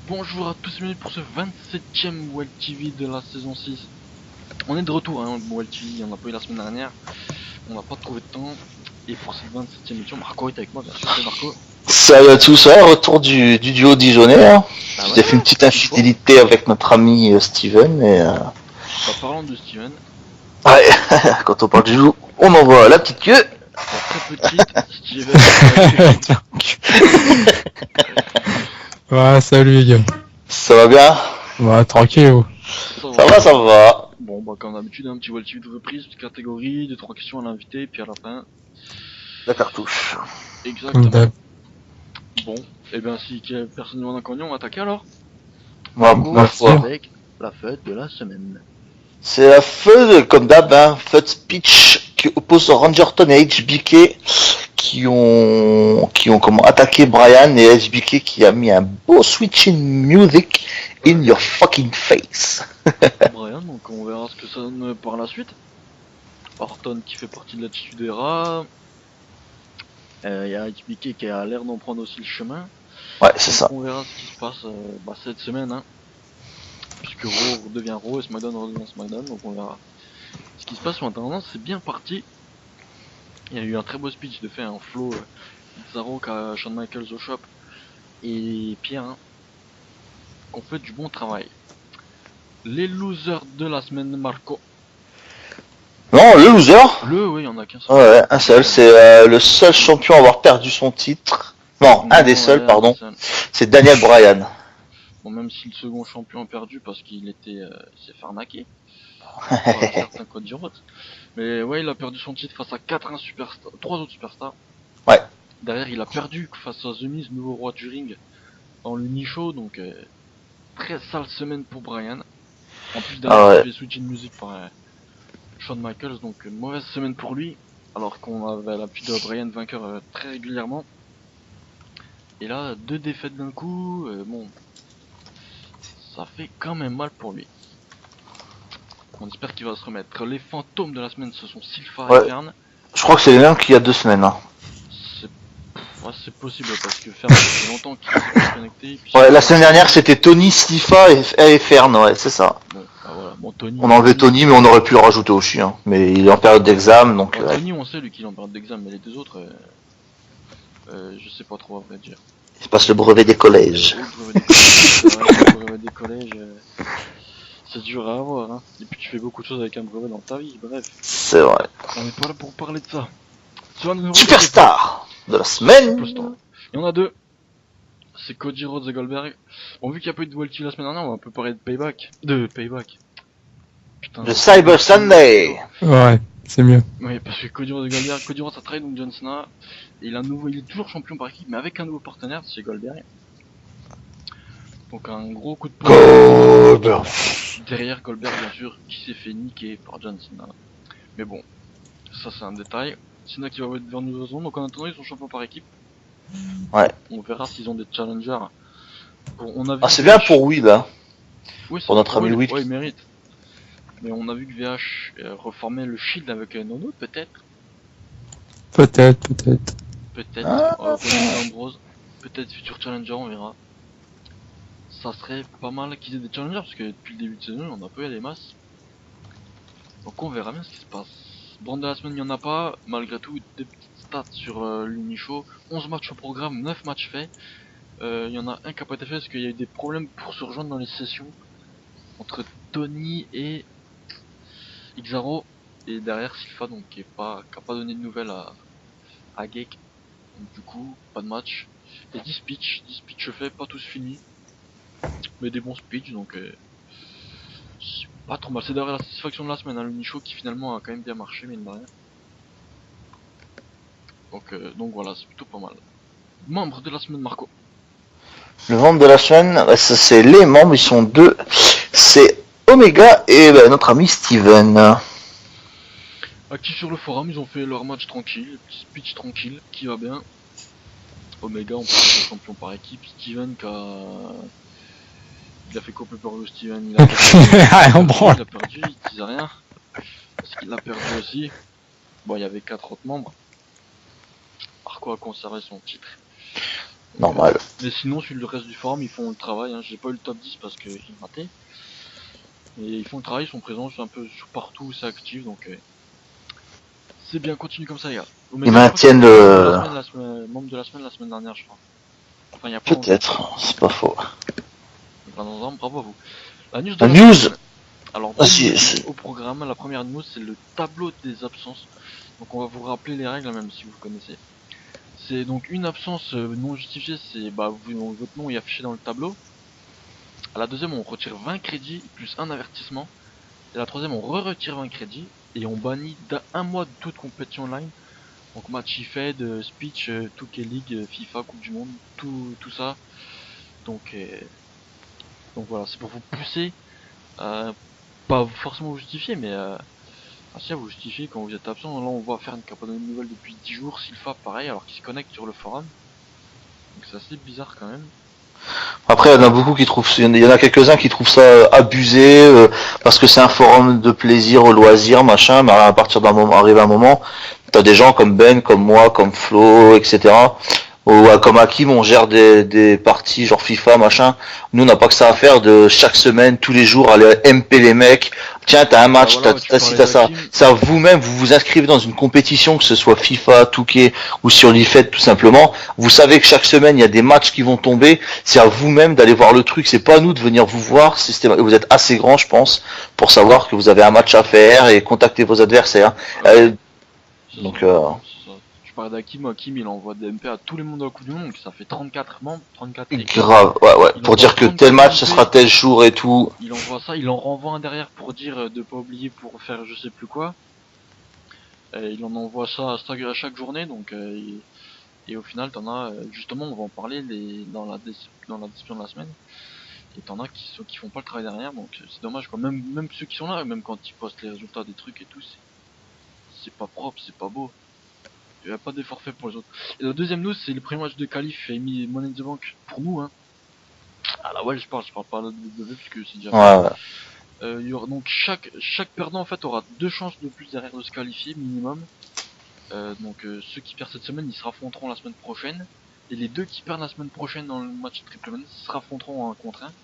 Bonjour à tous et bienvenue pour ce 27ème Wild TV de la saison 6. On est de retour, hein, Wild TV, on n'a pas eu la semaine dernière, on n'a pas trouvé de temps. Et pour cette 27ème émission, Marco est avec moi, bien sûr, c'est Marco. Salut à tous, ouais, retour du duo dijonnais. Hein. Bah J'ai ouais, fait une petite infidélité avec notre ami Steven. Et, bah parlons de Steven. ouais, quand on parle du loup, on envoie la petite queue. La très petite Steven. Ouais, salut les gars. Ça va bien? Ouais, tranquille. Ça va. Bon, bah comme d'habitude, un petit Wild TV de reprise, petite catégorie, 2-3 questions à l'invité, puis à la fin. La cartouche. Exactement. Bon, et bien si personne ne demande un cognon, on va attaquer alors. Ma foi. Avec la fête de la semaine. C'est la feu, comme d'hab, hein, Fud Speech qui oppose Rangerton et HBK qui ont comment attaqué Brian et HBK qui a mis un beau switch in music in your fucking face. Brian, donc on verra ce que ça donne par la suite. Orton qui fait partie de l'attitude Era. Il y a HBK qui a l'air d'en prendre aussi le chemin. Ouais, c'est ça. On verra ce qui se passe cette semaine. Hein. Puisque Raw redevient Raw et SmackDown redevient SmackDown. Donc on verra ce qui se passe. Maintenant, c'est bien parti. Il y a eu un très beau speech de fait, un flow. Zaro qui a Shawn Michaels au shop. Et Pierre, hein, on fait du bon travail. Les losers de la semaine, Marco. Non, le loser. Oui, il y en a qu'un seul. Ouais, un seul. C'est le seul champion à avoir perdu son titre. Non, un des seuls, ouais, pardon. seul. C'est Daniel Bryan. Bon, même si le second champion a perdu parce qu'il était s'est fait arnaquer. Certains Cody Rhodes. Mais ouais, il a perdu son titre face à 3 autres superstars. Ouais. Derrière, il a perdu face à The Miz, nouveau roi du ring, dans le Nicho. Donc, très sale semaine pour Bryan. En plus, derrière, il fait switch in music par Shawn Michaels. Donc, mauvaise semaine pour lui. Alors qu'on avait l'habitude de Bryan vainqueur très régulièrement. Et là, 2 défaites d'un coup. Bon, ça fait quand même mal pour lui. On espère qu'il va se remettre. Les fantômes de la semaine, ce sont Sylpha et Fern. Je crois que c'est les mêmes qu'il y a 2 semaines. Hein. C'est possible parce que Fern, ça fait longtemps qu'il s'est pas connecté. Ouais, la semaine dernière c'était Tony, Slifa et Fern, ouais, c'est ça. Bon, bah voilà. Bon, Tony. On a enlevé Tony, mais on aurait pu le rajouter aussi. Hein. Mais il est en période d'examen, donc. Ouais, Tony, on sait lui qu'il est en période d'examen, mais les deux autres, je sais pas trop à vrai dire. Il passe le brevet des collèges. Le brevet des collèges, c'est dur à avoir, hein. Et puis tu fais beaucoup de choses avec un brevet dans ta vie, bref. C'est vrai. On n'est pas là pour parler de ça. Superstar de la semaine. Superstar. Il y en a 2. C'est Cody Rhodes et Goldberg. Bon, vu qu'il n'y a pas eu de Wild TV la semaine dernière, on va un peu parler de Payback. Putain. De Cyber Sunday. Ouais, c'est mieux. Oui, parce que Cody Rhodes et Goldberg, Cody Rhodes a trahi donc John Cena. Et il est toujours champion par équipe, mais avec un nouveau partenaire, c'est Goldberg. Donc un gros coup de poing. Goldberg. Derrière Goldberg, bien sûr, qui s'est fait niquer par John Cena. Mais bon, ça c'est un détail. Cena qui va être vers nous raison, donc en attendant, ils sont champions par équipe. Ouais. On verra s'ils ont des challengers. Bon, on a vu c'est bien pour Will, hein. Oui, pour notre ami Will. Ouais, il mérite. Mais on a vu que VH reformait le Shield avec Nono, peut-être. Peut-être. Peut-être. Ambrose. Peut-être futur challenger, on verra. Ça serait pas mal qu'ils aient des challengers, parce que depuis le début de saison, on a pas eu des masses. Donc on verra bien ce qui se passe. Brand de la semaine, il n'y en a pas. Malgré tout, des petites stats sur l'Unicho. 11 matchs au programme, 9 matchs faits. Il y en a un qui a pas été fait parce qu'il y a eu des problèmes pour se rejoindre dans les sessions entre Tony et Xaro. Et derrière Sylpha, donc qui a pas donné de nouvelles à Geek. Donc du coup, pas de match. Et 10 speeches faits, pas tous finis. Mais des bons speeches, donc c'est pas trop mal. C'est derrière la satisfaction de la semaine, hein, le Nicho qui finalement a quand même bien marché, mais de rien. Donc voilà, c'est plutôt pas mal. Membre de la semaine, Marco. Le membre de la semaine, c'est les membres, ils sont 2. C'est Omega et notre ami Steven. Actifs sur le forum, ils ont fait leur match tranquille, petit speech tranquille, qui va bien. Omega, on peut être champion par équipe. Steven il a fait quoi pour le Steven, il a perdu, il disait rien. Parce qu'il a perdu aussi. Bon, il y avait 4 autres membres. Marco a conservé son titre. Normal. Mais sinon, sur le reste du forum, ils font le travail. Hein. J'ai pas eu le top 10 parce que j'ai raté. Mais ils font le travail, ils sont présents, c'est un peu partout où c'est actif, donc c'est bien, continue comme ça, les gars. Ils maintiennent le... Membre de la semaine dernière, je crois. Enfin, il y a pas Peut-être, c'est pas faux. Pas longtemps, bravo à vous. La news de La la news. semaine. Alors, si. au programme, la première news, c'est le tableau des absences. Donc, on va vous rappeler les règles, même si vous connaissez. C'est donc une absence non justifiée, c'est votre nom est affiché dans le tableau. À la deuxième, on retire 20 crédits plus un avertissement. Et la troisième, on retire 20 crédits et on bannit d'un mois de toute compétition online. Donc match IFED, speech, 2K League, FIFA, Coupe du Monde, tout ça. Donc voilà, c'est pour vous pousser, pas forcément vous justifier, mais si à vous justifier quand vous êtes absent. Là, on va faire une campagne de nouvelles depuis 10 jours, Sylpha pareil, alors qu'il se connecte sur le forum. Donc c'est assez bizarre quand même. Après, il y en a beaucoup qui trouvent, il y en a quelques-uns qui trouvent ça abusé, parce que c'est un forum de plaisir, au loisir, machin, mais à partir d'un moment, arrive un moment, t'as des gens comme Ben, comme moi, comme Flo, etc., ou comme Hakim, on gère des parties genre FIFA, machin. Nous, on n'a pas que ça à faire de chaque semaine, tous les jours, aller MP les mecs. Tiens, t'as un match, Voilà, t'as ci, t'as ça. Ça, vous-même, vous vous inscrivez dans une compétition, que ce soit FIFA, 2K ou sur l'IFED, tout simplement. Vous savez que chaque semaine, il y a des matchs qui vont tomber. C'est à vous-même d'aller voir le truc. C'est pas à nous de venir vous voir. Vous êtes assez grand, je pense, pour savoir que vous avez un match à faire et contacter vos adversaires. Donc, Je parle d'Hakim, Hakim il envoie des MP à tous les mondes de la Coupe du Monde, ça fait 34 membres, 34 équipes. Grave, ouais, pour dire que tel match ce sera tel jour et tout. Il envoie ça, il en renvoie un derrière pour dire de pas oublier pour faire je sais plus quoi. Et il en envoie ça à chaque journée, donc et au final t'en as, justement on va en parler dans la description de la semaine. Et t'en as qui font pas le travail derrière, donc c'est dommage quoi. Même ceux qui sont là, même quand ils postent les résultats des trucs et tout, c'est pas propre, c'est pas beau. Il n'y a pas d'effort fait pour les autres. Et la deuxième news, c'est le premier match de qualif et mis Money in the Bank pour nous. Hein. Ah là ouais, je parle pas de WWE puisque c'est déjà fait. Il y aura donc chaque perdant en fait aura 2 chances de plus derrière de se qualifier minimum. Donc ceux qui perdent cette semaine, ils se affronteront la semaine prochaine. Et les 2 qui perdent la semaine prochaine dans le match triple menace, ils se affronteront en 1 contre 1. Donc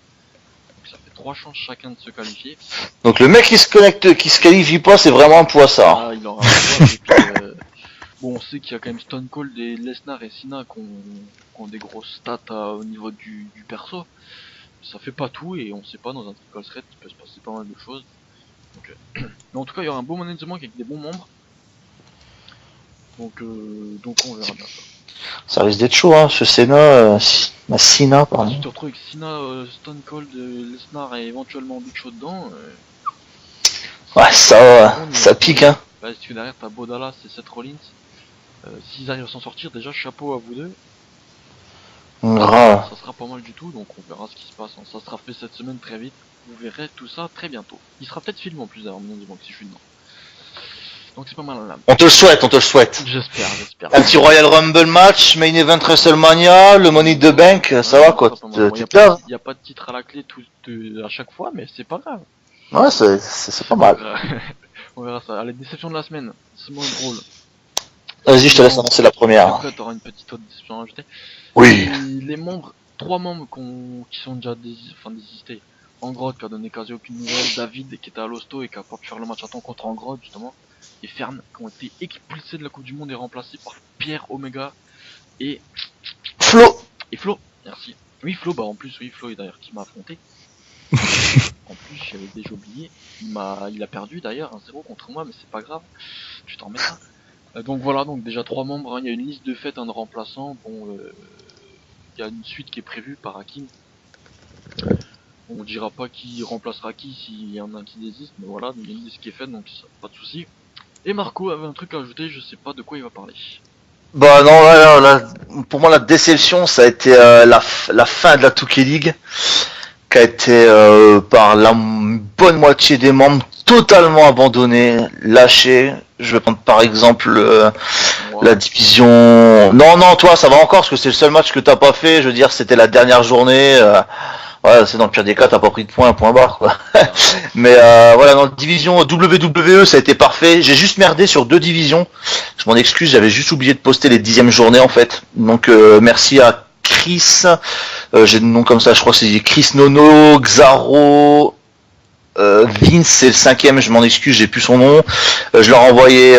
ça fait 3 chances chacun de se qualifier. Donc le mec qui se connecte, qui se qualifie pas, c'est vraiment un poissard. Ah, il aura un et puis, bon, on sait qu'il y a quand même Stone Cold et Lesnar et Cena qui ont des grosses stats au niveau du perso. Ça fait pas tout et on sait pas, dans un triple threat il peut se passer pas mal de choses. Donc, mais en tout cas, il y aura un bon Money in the Bank avec des bons membres. Donc on verra bien ça. Ça risque d'être chaud, hein, ce Cena, Cena, pardon. Si tu te retrouves avec Cena, Stone Cold, Lesnar et éventuellement Big Show dedans. Ouais, ça pique, hein. Bah, si tu derrière t'as Bo Dallas et Seth Rollins. S'ils arrivent à s'en sortir, déjà chapeau à vous deux. Ça sera pas mal du tout, donc on verra ce qui se passe. Hein. Ça sera fait cette semaine très vite. Vous verrez tout ça très bientôt. Il sera peut-être filmé en plus d'ailleurs, Money in the Bank si je suis dedans. Donc c'est pas mal là. On te le souhaite. J'espère. Un petit Royal Rumble match, Main Event WrestleMania, le Money in the Bank, ça va quoi. Il y a pas de titre à la clé à chaque fois, mais c'est pas grave. Ouais, c'est pas mal. On verra ça. Allez, déception de la semaine. C'est moins drôle. Vas-y, je te laisse annoncer la première. Après, t'auras une petite autre déception à rajouter. Oui. Les membres, 3 membres qui sont déjà désistés. Angrod qui a donné quasi aucune nouvelle, David qui était à l'hosto et qui a pas pu faire le match à temps contre Angrod justement, et Fern qui ont été expulsés de la Coupe du Monde et remplacés par Pierre Omega et Flo. Merci. Oui Flo, en plus Flo d'ailleurs qui m'a affronté. En plus j'avais déjà oublié, il a perdu d'ailleurs 1-0 contre moi, mais c'est pas grave, je t'en remets ça. Donc voilà, donc déjà 3 membres, hein. Il y a une liste de fêtes, de remplaçants, il y a une suite qui est prévue par Hakim. On dira pas qui remplacera qui s'il y en a un qui désiste, mais voilà, il y a une liste qui est faite, donc ça, pas de soucis. Et Marco avait un truc à ajouter, je sais pas de quoi il va parler. Bah non, là, pour moi la déception ça a été la fin de la 2K League, qui a été par la bonne moitié des membres totalement abandonné, lâché. Je vais prendre par exemple la division... Non, toi ça va encore, parce que c'est le seul match que t'as pas fait, je veux dire c'était la dernière journée... Ouais, c'est dans le pire des cas, t'as pas pris de points, point barre, quoi. Mais voilà, dans la division WWE, ça a été parfait. J'ai juste merdé sur 2 divisions. Je m'en excuse, j'avais juste oublié de poster les 10e journées, en fait. Donc, merci à Chris, j'ai le nom comme ça, je crois que c'est Chris Nono, Xaro, Vince, c'est le cinquième, je m'en excuse, j'ai plus son nom. Je leur ai envoyé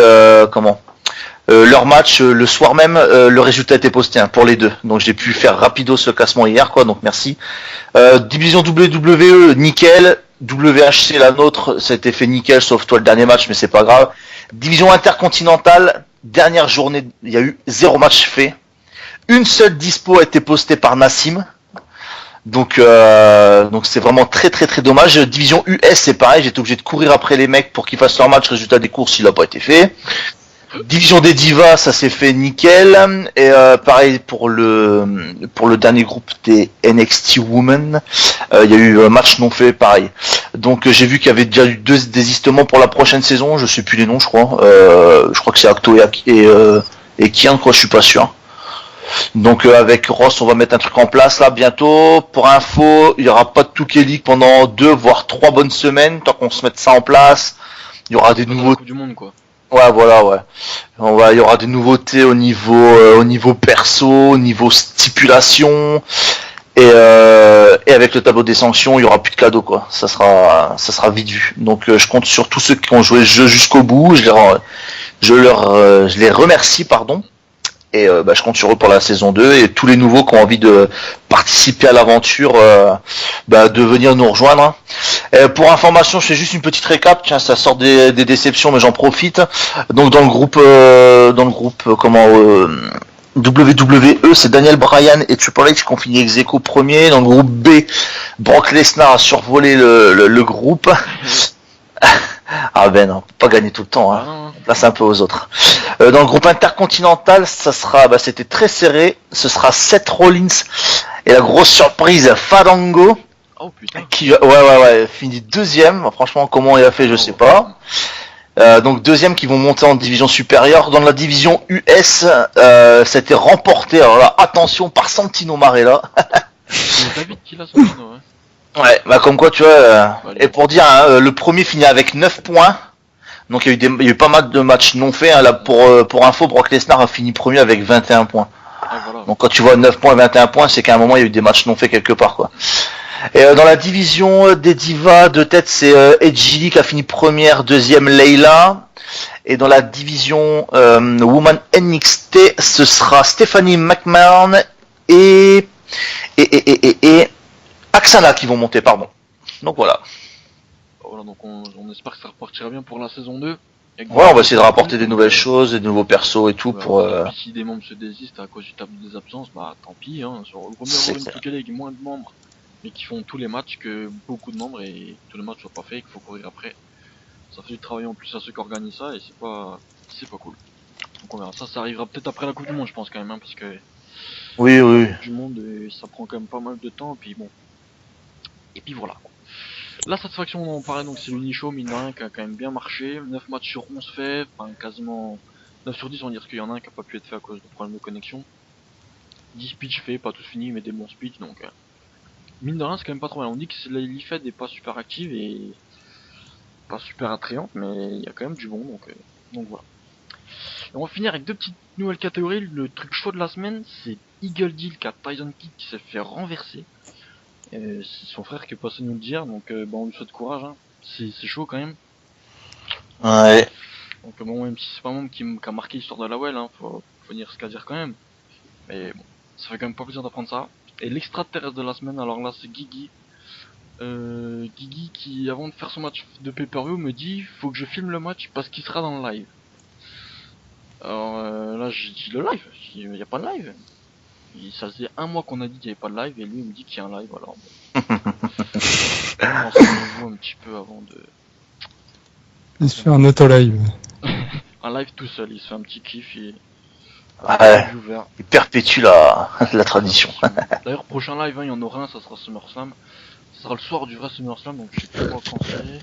leur match le soir même, le résultat était posté pour les deux. Donc j'ai pu faire rapido ce classement hier, quoi. Donc merci. Division WWE, nickel. WHC, la nôtre, ça a été fait nickel, sauf toi le dernier match, mais c'est pas grave. Division intercontinentale, dernière journée, il y a eu 0 match fait. Une seule dispo a été postée par Nassim. Donc c'est vraiment très très très dommage. Division US, c'est pareil, j'étais obligé de courir après les mecs pour qu'ils fassent leur match. Résultat des courses, il a pas été fait. Division des divas, ça s'est fait nickel. Et pareil pour le dernier groupe des NXT Women, il y a eu un match non fait, pareil. Donc j'ai vu qu'il y avait déjà eu 2 désistements pour la prochaine saison. Je sais plus les noms, je crois. Je crois que c'est Acto et Kian, quoi. Je suis pas sûr. Donc avec Ross, on va mettre un truc en place là bientôt. Pour info, il y aura pas de Touquet League pendant 2 voire 3 bonnes semaines tant qu'on se mette ça en place. Il y aura des nouveaux du monde, quoi. Ouais, voilà, ouais. Il y aura des nouveautés au niveau perso, au niveau stipulation, et avec le tableau des sanctions, il y aura plus de cadeaux, quoi. Ça sera vite vu. Donc, je compte sur tous ceux qui ont joué le jeu jusqu'au bout. Je les remercie, pardon. Et je compte sur eux pour la saison 2 et tous les nouveaux qui ont envie de participer à l'aventure, de venir nous rejoindre. Pour information, je fais juste une petite récap. Tiens, ça sort des déceptions, mais j'en profite. Donc dans le groupe WWE, c'est Daniel Bryan et Triple H qui ont fini ex aequo premier. Dans le groupe B, Brock Lesnar a survolé le groupe. Ah ben non, pas gagner tout le temps, hein. Place un peu aux autres. Dans le groupe intercontinental, ça sera, c'était très serré. Ce sera Seth Rollins et la grosse surprise Fandango. Oh putain. Qui finit deuxième. Franchement, comment il a fait, je sais pas. Donc deuxième qui vont monter en division supérieure. Dans la division US, c'était remporté. Alors là, attention par Santino Marella. C'est David qui l'a Santino, ouais. Ouais, comme quoi tu vois. Et pour dire, hein, le premier finit avec 9 points. Donc il y a eu pas mal de matchs non faits. Hein. Là pour info, Brock Lesnar a fini premier avec 21 points. Ah, voilà. Donc quand tu vois 9 points et 21 points, c'est qu'à un moment il y a eu des matchs non faits quelque part, quoi. Et dans la division des divas de tête, c'est Edgy qui a fini première, deuxième Layla. Et dans la division Woman NXT, ce sera Stephanie McMahon et Aksana qui vont monter, pardon. Donc voilà. Voilà, donc on espère que ça repartira bien pour la saison 2. Ouais, on va essayer de rapporter des nouvelles choses, des nouveaux persos et tout pour. Et puis si des membres se désistent à cause du tableau des absences, bah tant pis. Hein, sur le premier avoir une Touquet League, moins de membres, mais qui font tous les matchs que beaucoup de membres et tous les matchs soient pas faits et qu'il faut courir après. Ça fait du travail en plus à ceux qui organisent ça et c'est pas cool. Donc on verra. Ça arrivera peut-être après la Coupe du Monde, je pense quand même, hein, parce que. Oui. Du monde, ça prend quand même pas mal de temps, et puis bon. Et puis voilà. La satisfaction, on en parlait, donc c'est l'Unishow, mine de rien, qui a quand même bien marché. 9 matchs sur 11 faits, enfin quasiment 9 sur 10, on va dire qu'il y en a un qui a pas pu être fait à cause de problèmes de connexion. 10 speeches faits, pas tous finis, mais des bons speeches, donc mine de rien, c'est quand même pas trop mal. On dit que l'IFED n'est pas super active et pas super attrayante, mais il y a quand même du bon, donc voilà. Et on va finir avec 2 petites nouvelles catégories. Le truc chaud de la semaine, c'est Eagle Deal qui a Tyson Kidd qui s'est fait renverser. C'est son frère qui est passé nous le dire, donc on lui souhaite courage, hein. C'est chaud quand même. Ouais. Donc bon, même si c'est pas un membre qui a marqué l'histoire de la Well, hein, faut dire ce qu'à dire quand même. Mais bon, ça fait quand même pas plaisir d'apprendre ça. Et l'extraterrestre de la semaine, alors là c'est Guigui. Guigui qui, avant de faire son match de pay-per-view, me dit faut que je filme le match parce qu'il sera dans le live. Alors là j'ai dit le live, il n'y a pas de live. Ça faisait 1 mois qu'on a dit qu'il n'y avait pas de live et lui il me dit qu'il y a un live, alors bon. Renseignez-vous un petit peu avant de... Il se fait un auto-live. Un live tout seul, il se fait un petit kiff et... Ouais, il perpétue la tradition. D'ailleurs prochain live, hein, il y en aura un, ça sera SummerSlam. Ça sera le soir du vrai SummerSlam, donc je sais pas quand c'est.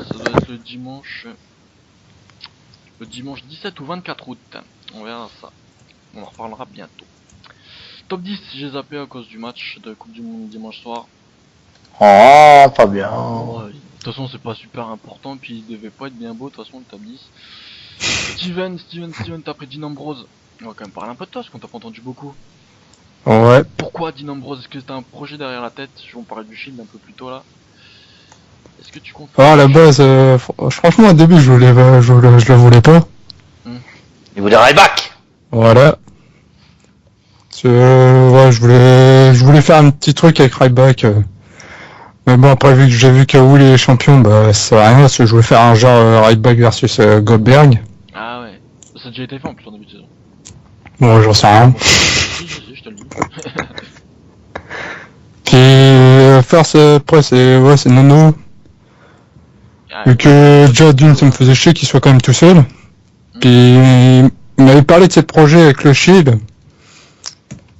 Ça doit être le dimanche 17 ou 24 août. On verra ça. On en reparlera bientôt. Top 10, j'ai zappé à cause du match de Coupe du Monde dimanche soir. Oh, pas bien. De toute façon, c'est pas super important, puis il devait pas être bien beau, de toute façon, le top 10. Steven, t'as pris Dean Ambrose. On va quand même parler un peu de toi, parce qu'on t'a pas entendu beaucoup. Ouais. Pourquoi Dean Ambrose? Est-ce que t'as un projet derrière la tête? On parlait du Shield un peu plus tôt là. Est-ce que tu comptes Ah, à la base, franchement, au début, je le voulais pas. Il voulait Ryback. Voilà. Ouais, je voulais faire un petit truc avec Ryback. Mais bon, après, vu que j'ai vu que Will est champion, bah, ça sert à rien, parce que je voulais faire un genre Ryback versus Goldberg. Ah ouais. Ça a déjà été fait en plus en début de saison. Bon, j'en sais rien. Si, je te le dis. Puis, après, c'est Nono. Ah, Vu que déjà, d'une, ça me faisait chier qu'il soit quand même tout seul. Puis, il m'avait parlé de ses projets avec le Shield.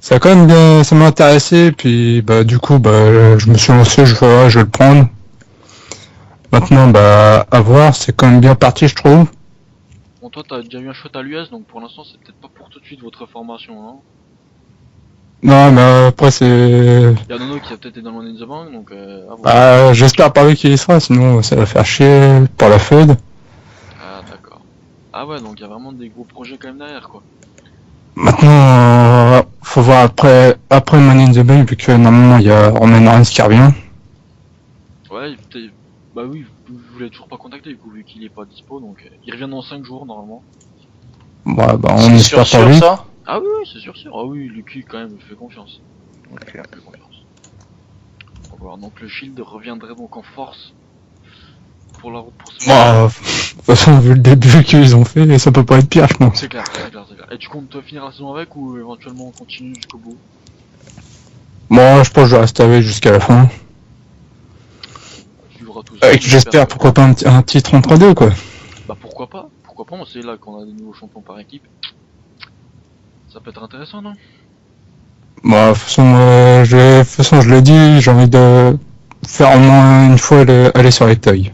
Ça a quand même bien, ça m'a intéressé, puis bah du coup bah je me suis lancé, je vais le prendre. Maintenant bah à voir, c'est quand même bien parti je trouve. Bon, toi t'as déjà eu un shot à l'US, donc pour l'instant c'est peut-être pas pour tout de suite votre formation, hein. Non mais après c'est, Y'a Nono qui a peut-être été dans le Money in the Bank, donc à voir. j'espère pas lui qu'il y sera, sinon ça va faire chier pour la Fed. Ah d'accord. Ah ouais, donc y a vraiment des gros projets quand même derrière quoi. Maintenant faut voir après Money in the Bank vu que normalement il y a Roman Reigns qui revient. Ouais, peut-être. Bah oui, vous l'avez toujours pas contacté du coup, vu qu'il est pas dispo, donc il revient dans 5 jours normalement. Ouais bah on C'est espère sûr pour lui. ça. Ah oui, oui, c'est sûr. Ah oui, Lucky quand même fait confiance. Ok. Fait confiance. On va voir. Donc le Shield reviendrait donc en force pour la route pour ce Bah, de toute façon vu le début qu'ils ont fait, ça peut pas être pire je pense. C'est clair, c'est clair, c'est clair. Et tu comptes finir la saison avec ou éventuellement on continue jusqu'au bout? Moi je pense que je vais rester avec jusqu'à la fin. On suivra tout ça. Avec, j'espère, pourquoi pas un titre entre deux, quoi. Bah pourquoi pas? Pourquoi pas? C'est là qu'on a des nouveaux champions par équipe. Ça peut être intéressant, non? Bah, de toute façon, je l'ai dit, j'ai envie de faire au moins une fois aller sur les tailles.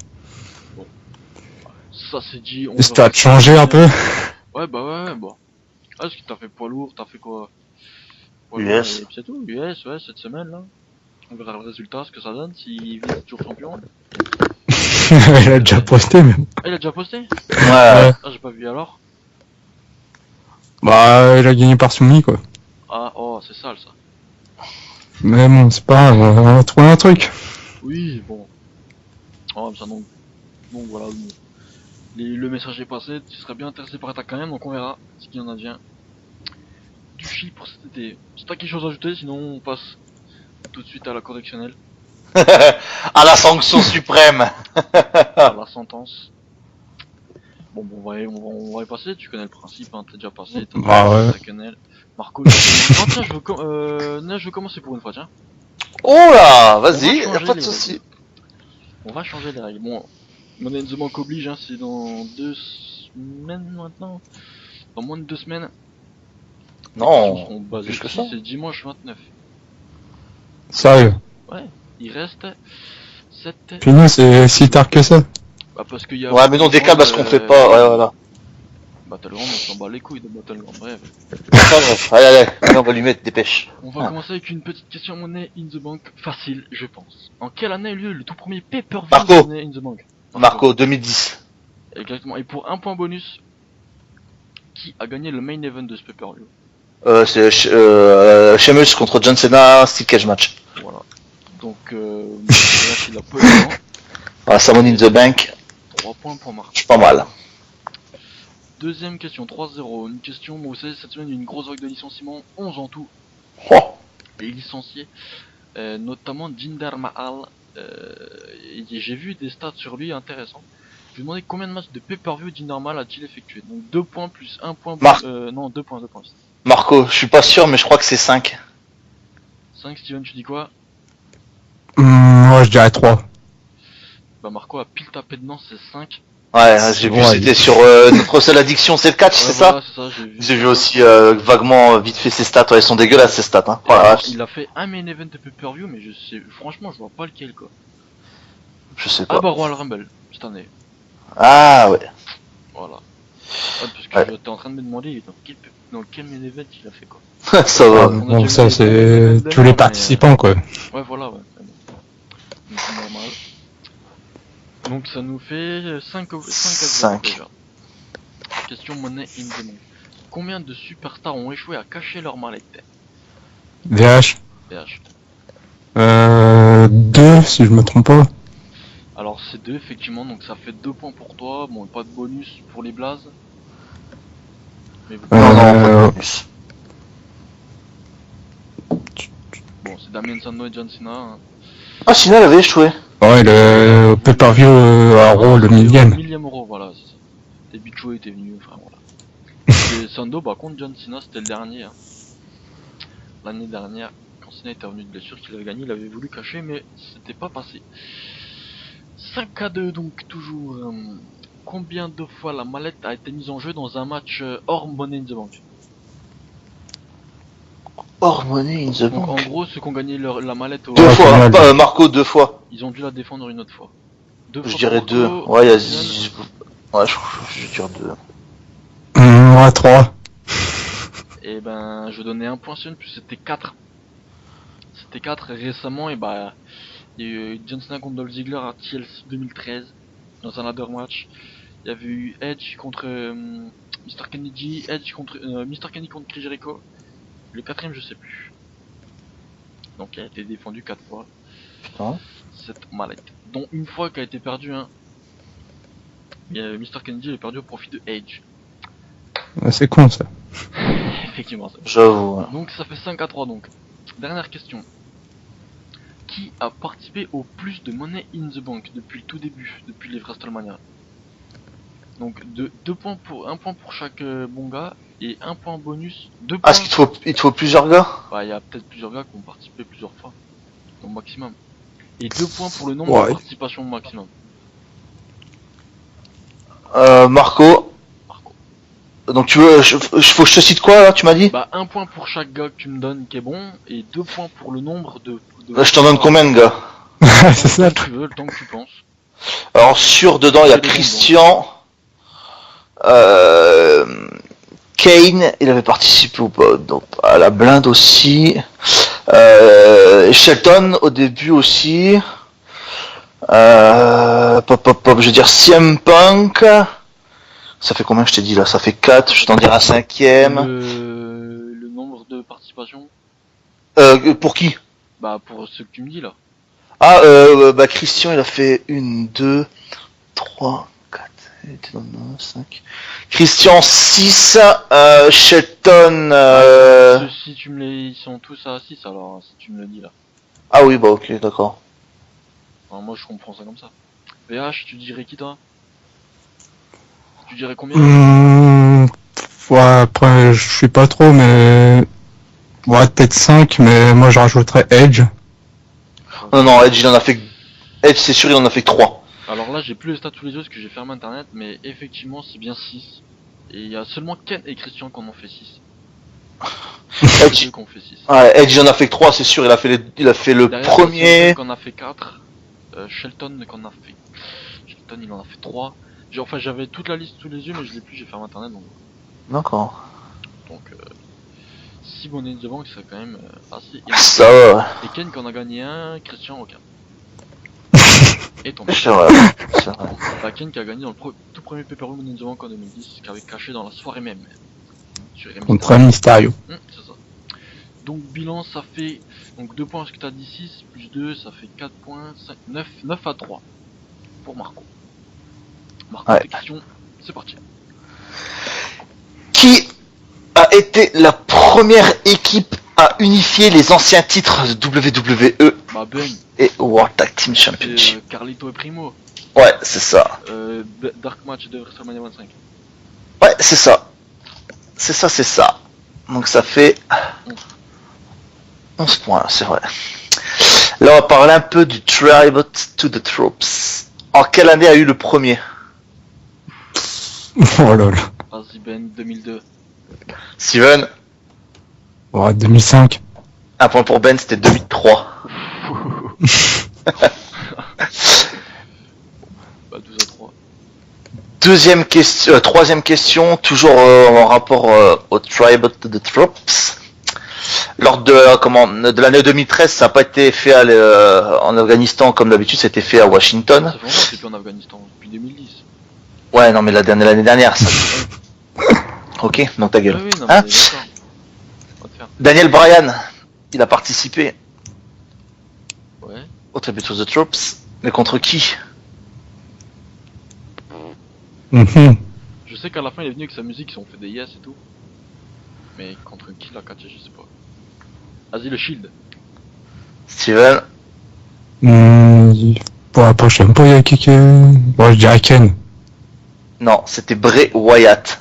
Ça c'est dit. On Histoire verra de changer un peu. Ouais, bah ouais, bah. Ah, parce que t'as fait poids lourd, t'as fait quoi? Poids lourd, US. et puis c'est tout. US, ouais, cette semaine là. On verra le résultat, ce que ça donne, s'il est toujours champion. Il a déjà posté, mais. Ah, il a déjà posté? Ouais. Ah, j'ai pas vu alors. Bah, il a gagné par soumis, quoi. Ah, oh, c'est sale ça. Mais bon, c'est pas grave, on va trouver un truc. Oui, bon. Oh, ça donc. Donc voilà, bon. Le message est passé, tu serais bien intéressé par attaque quand même, donc on verra ce qu'il en advient. Du Shield pour cet été. Si t'as quelque chose à ajouter, sinon on passe tout de suite à la correctionnelle, À la sanction suprême. à la sentence. Bon, on va y passer, tu connais le principe, hein, t'es déjà passé, t'as Bah ouais. la correctionnelle. Marco, non, tiens, je veux commencer pour une fois, tiens. Oh là, On va vas-y, changer y'a pas de les soucis. règles. On va changer les règles. Bon, Money in the Bank oblige, hein, c'est dans 2 semaines maintenant. Dans moins de 2 semaines. Les questions Non, seront basées plus que dessus, ça. c'est dimanche 29. Sérieux. Ouais, il reste 7. Puis nous, c'est si tard que ça. Bah parce qu'il y a... Ouais, mais non, décale parce qu'on fait pas. Ouais, voilà. Battleground, on s'en bat les couilles de Battleground, bref. Allez, on va lui mettre des pêches. On va commencer avec une petite question Money in the Bank facile, je pense. En quelle année a eu lieu le tout premier pay-per-view Marco. Money in the Bank? Marco, 2010. Exactement, et pour un point bonus, qui a gagné le main event de ce pay-per-view? C'est Sheamus contre John Cena, Steel Cage match. Voilà. Donc, là, il a pas eu le temps. Voilà, Salmon in the Bank, 3 points pour Marc. je suis pas mal. Deuxième question, 3-0. Une question, bon, vous savez, cette semaine, il y a eu une grosse vague de licenciements, 11 en tout, Oh, et licenciés, notamment Jinder Mahal. Et j'ai vu des stats sur lui intéressants. Je vais demander combien de matchs de pay-per-view Jinder Mahal a-t-il effectué. Donc 2 points plus 1 point. Non, 2 points, 2 points. Marco, je suis pas sûr, mais je crois que c'est 5. 5, Steven, tu dis quoi? Moi, je dirais 3. Bah, Marco a pile tapé dedans, c'est 5. Ouais, j'ai vu, Ouais, c'était sur notre seule addiction, c'est le catch, c'est voilà, ça? c'est ça, j'ai vu. J'ai vu aussi vaguement vite fait ses stats, ouais, elles sont dégueulasses ces stats, hein. Oh la vache. Il a fait un main event de pay-per-view, mais je sais, franchement, je vois pas lequel quoi. Je sais Ah pas. bah Royal Rumble, cette année. Ah ouais. Voilà. Ouais, parce que Ouais. t'es en train de me demander dans quel main event il a fait quoi. Ça va. On a Donc déjà ça, vu c'est les tous les mais, participants, quoi. Ouais, voilà, ouais. Donc c'est normal. Donc ça nous fait 5 à 0 5. déjà. Question Money in the Bank. Combien de superstars ont échoué à cacher leur mallette? VH. VH. 2, si je me trompe pas. Alors c'est 2 effectivement, donc ça fait 2 points pour toi. Bon, pas de bonus pour les blazes. Mais bon, Non, pas de bonus. bon c'est Damien Sandow et John Cena. Hein. Ah, Cena, il avait échoué. Ouais, le pay-per-view à Raw, le millième. Millième euro, voilà, c'est ça. Et Big Show était venu, enfin voilà. Et Sandow, bah contre John Cena, c'était le dernier. Hein. L'année dernière, quand Cena était revenu de blessure, qu'il avait gagné, il avait voulu cacher, mais c'était pas passé. 5-2 donc, toujours. Combien de fois la mallette a été mise en jeu dans un match hors Money in the Bank? Hors Money in the Donc en Bank. gros, ceux qui ont gagné la mallette au... Deux Ouais, fois, final. pas, Marco 2 fois. Ils ont dû la défendre une autre fois. Deux Je fois dirais pour 2. Marco, Ouais, il y a au final, Ouais, je dirais 2. Ouais, 3. et ben, je donnais un point sur une, puis c'était 4. C'était 4 et récemment, et bah, il y a eu John Cena contre Dolph Ziggler à TLC 2013, dans un ladder match. Il y avait eu Edge contre Mr. Kennedy, Edge contre Mr. Kennedy contre Chris Jericho. Le quatrième, je sais plus. Donc il a été défendu 4 fois. Putain. Cette mallette. Dont une fois qui a été perdue, hein. Mr. Kennedy est perdu au profit de Edge. C'est con ça. Effectivement, ça. J'avoue. Ouais. Donc ça fait 5-3 donc. Dernière question. Qui a participé au plus de Money in the Bank depuis le tout début, depuis les WrestleMania? Donc 1 point pour chaque bon gars et 1 point bonus. 2 Ah, points. est-ce qu'il te faut plusieurs gars? Bah il y a peut-être plusieurs gars qui ont participé plusieurs fois. Au maximum. Et 2 points pour le nombre Ouais. de participations au maximum. Marco. Marco. Donc tu veux, faut que je te cite quoi là, tu m'as dit? Bah 1 point pour chaque gars que tu me donnes qui est bon et 2 points pour le nombre de Je t'en donne combien de gars? C'est ça. Le temps que tu veux, le temps que tu penses. Alors sur dedans il y a C'est des Christian, Kane, il avait participé au donc à la blinde aussi. Shelton au début aussi. Je veux dire CM Punk. Ça fait combien je t'ai dit là? Ça fait 4, je t'en dirai un cinquième. Le nombre de participations. Pour qui? Bah pour ce que tu me dis là. Ah, bah Christian il a fait 1, 2, 3, 4, 5. Christian 6, Shelton... Si tu me les... Ils sont tous à 6 alors, si tu me le dis là. Ah oui, bah ok, d'accord. Enfin, moi je comprends ça comme ça. VH, tu dirais qui toi? Tu dirais combien? Ouais, après, je suis pas trop, mais... Ouais, peut-être 5, mais moi je rajouterais Edge. Non, Edge il en a fait... Edge c'est sûr il en a fait 3. Alors là j'ai plus les stats tous les yeux parce que j'ai fermé internet, mais effectivement c'est bien 6. Et il y a seulement Ken et Christian qui en ont fait 6. Edge, Deux qui ont fait 6. ouais, Edge il en a fait 3, c'est sûr, il a fait le Derrière, premier... qu'on a fait 4. Shelton qu'on a fait. Shelton il en a fait 3. Enfin j'avais toute la liste sous les yeux mais je l'ai plus, j'ai fermé internet donc. D'accord. Donc 6 Money in the Bank c'est quand même assez Ça va, ouais. Et Ken qu'on a gagné un, Christian aucun. Et ton C'est vrai, c'est vrai. Bah, Ken qui a gagné dans le tout premier pay-per-view Money in the Bank en 2010, qui avait caché dans la soirée même. Sur Rey Contre Mysterio. C'est ça. Donc bilan ça fait donc 2 points parce que t'as dit 6 plus 2 ça fait 4 points, 5, 9 à 3 pour Marco. Marco Ouais. tes questions, c'est parti. Qui a été la première équipe à unifier les anciens titres de WWE Bah Ben, et World Tag Team c'est Championship? Carlito et Primo. Ouais, c'est ça. Dark Match de WrestleMania 25. Ouais, c'est ça. C'est ça, c'est ça. Donc ça fait 11 points, c'est vrai. Là, on va parler un peu du Tribute to the Troops. En quelle année a eu le premier? Oh là là. Vas-y Ben, 2002. Steven? Ouais, 2005. Un point pour Ben, c'était 2003. Bah 12 à 3. Troisième question, toujours en rapport au Tribute to the Troops. Lors de l'année 2013, ça n'a pas été fait en Afghanistan comme d'habitude, c'était fait à Washington. Ça fait longtemps que c'est plus en Afghanistan, depuis 2010. Ouais, non mais l'année dernière, ça. Ok, donc ta gueule. Oui, non, Hein? mais d'accord. On va te faire. Daniel Bryan il a participé Ouais. au Tribute to the Troops, mais contre qui? Mhm. Je sais qu'à la fin il est venu avec sa musique, ils ont fait des yes et tout. Mais contre qui l'a catché, je sais pas. Vas-y, le Shield. Steven? Bon, après, je sais même pas, il y a qui que... Bon, je dirais Ken. Non, c'était Bray Wyatt.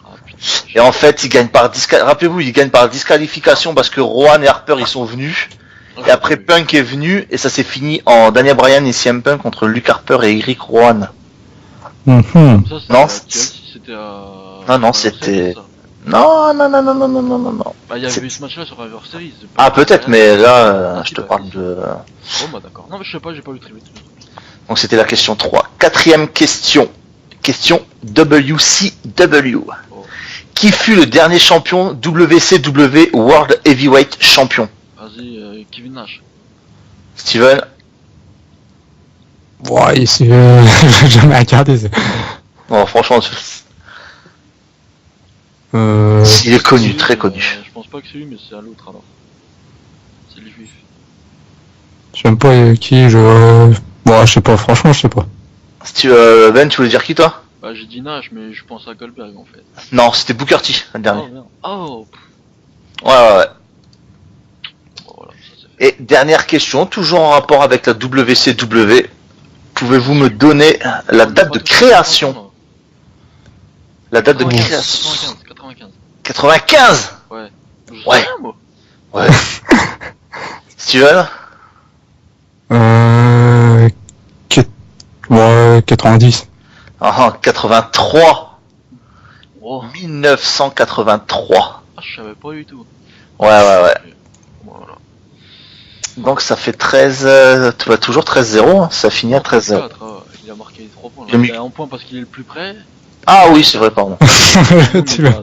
Ah putain. Et en fait, il gagne par rappelez-vous, il gagne par disqualification parce que Rowan et Harper ils sont venus. Et après Punk est venu et ça s'est fini en Daniel Bryan et CM Punk contre Luke Harper et Eric Rowan. Mhm. Ça, c'était Non, à TLC, c'était à... Non, non, Survivor c'était- Series, ça. Non, non, non, non, non, non, non, non, non. Bah, il y C'est- avait eu ce match-là sur Survivor Series. Ah, peut-être, mais là, Ah, je si, te bah, parle oui. de... Oh, bah d'accord. Non, mais je sais pas, j'ai pas lu Tribute. Donc c'était la question 3. Quatrième question. Question WCW. Oh. Qui fut le dernier champion WCW World Heavyweight Champion? Vas-y, Kevin Nash. Steven? Ouais, c'est... j'ai jamais regardé ça. Bon, franchement, il est connu, C'est très lui, connu. Je pense pas que c'est lui, mais c'est à l'autre alors. C'est le juif. Je sais même pas qui, Bon, je sais pas, franchement, je sais pas. Ben, tu voulais dire qui toi? Bah, j'ai dit Nash, mais je pense à Goldberg en fait. Non, c'était Booker T, le dernier. Oh, merde. Oh, Ouais, ouais, ouais. bon, voilà, ça c'est fait. Et dernière question, toujours en rapport avec la WCW. Pouvez-vous me donner la On date est de pas tous création? ensemble, La date de 95, création. 95. 95? Ouais. Je sais Ouais. rien, moi. Ouais. Steven? Ouais, 90. Ah, 83. Oh, 1983. ah, je savais pas du tout. Ouais, ouais, ouais. Voilà. Donc ça fait 13... tu vas toujours 13-0, hein. Ça finit à 13-0. 4, il a marqué les 3 points. Là. J'ai mis- Il est en point parce qu'il est le plus près. Ah oui, c'est vrai, pardon. Tu vois.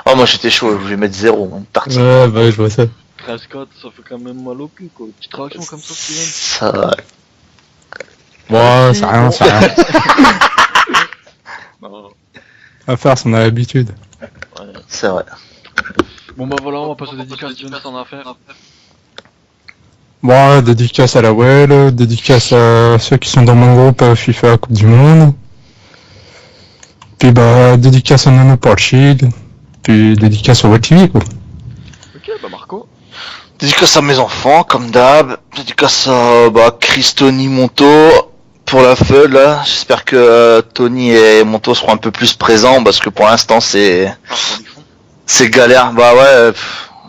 Oh, moi j'étais chaud, je voulais mettre 0, une partie. Ouais, bah, je vois ça. 13-4, ça fait quand même mal au cul quoi. Petite réaction comme ça, Steven. Ça... Bon, c'est rien, c'est rien. Non. À faire, c'est on a l'habitude. Ouais. C'est vrai. Bon bah voilà, on va passer aux dédicaces, Steven, si t'en as à faire. Bon, dédicace à la Well, dédicace à ceux qui sont dans mon groupe FIFA Coupe du Monde. Puis bah, dédicace à Nono pour le Shield. Puis dédicace au Wall TV, quoi. Ok, bah Marco. Dédicace à mes enfants, comme d'hab. Dédicace à Chris, Tony, Monto. Pour la feu, là. J'espère que Tony et Monto seront un peu plus présents, parce que pour l'instant c'est... Ah, pour les fonds. C'est galère. Bah ouais,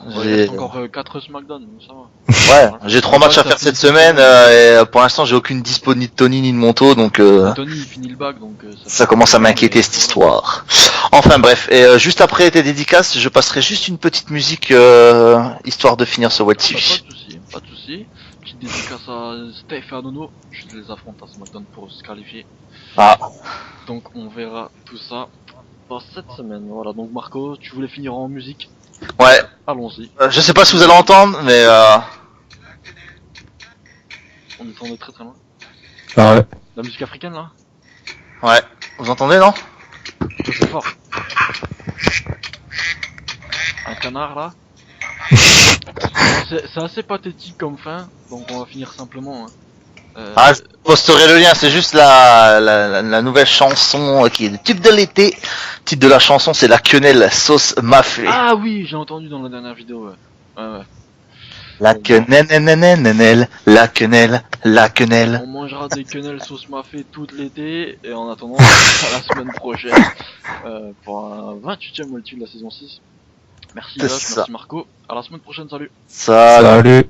Il j'ai... reste encore 4 SmackDown, donc ça va. Ouais, j'ai 3 matchs à faire cette semaine, et pour l'instant j'ai aucune dispo ni de Tony ni de Monto, donc Tony il finit le bac donc ça commence à m'inquiéter cette histoire. Enfin bref, et juste après tes dédicaces, je passerai juste une petite musique histoire de finir ce What TV. Pas de soucis, pas de soucis. Petite dédicace à Steph et à Nono. Je les affronte à SmackDown pour se qualifier. Ah, Donc on verra tout ça dans cette semaine. Voilà, donc Marco, tu voulais finir en musique. ouais, Allons-y. je sais pas si vous allez entendre, mais On est de très très loin. Ah ouais. La musique africaine là. ouais, vous entendez non? C'est fort. Un canard là. C'est assez pathétique comme fin, donc on va finir simplement. Hein. Ah, je posterai le lien, c'est juste la nouvelle chanson qui est le tube de l'été. Le titre de la chanson c'est La Quenelle Sauce Mafé. Ah oui, j'ai entendu dans la dernière vidéo. Ouais. Ouais. La quenelle, la quenelle, la quenelle. On mangera des quenelles sauce mafé tout l'été et en attendant à la semaine prochaine pour un 28ème multi de la saison 6. Merci C'est Josh, ça. merci Marco. À la semaine prochaine, salut. Ça. Salut.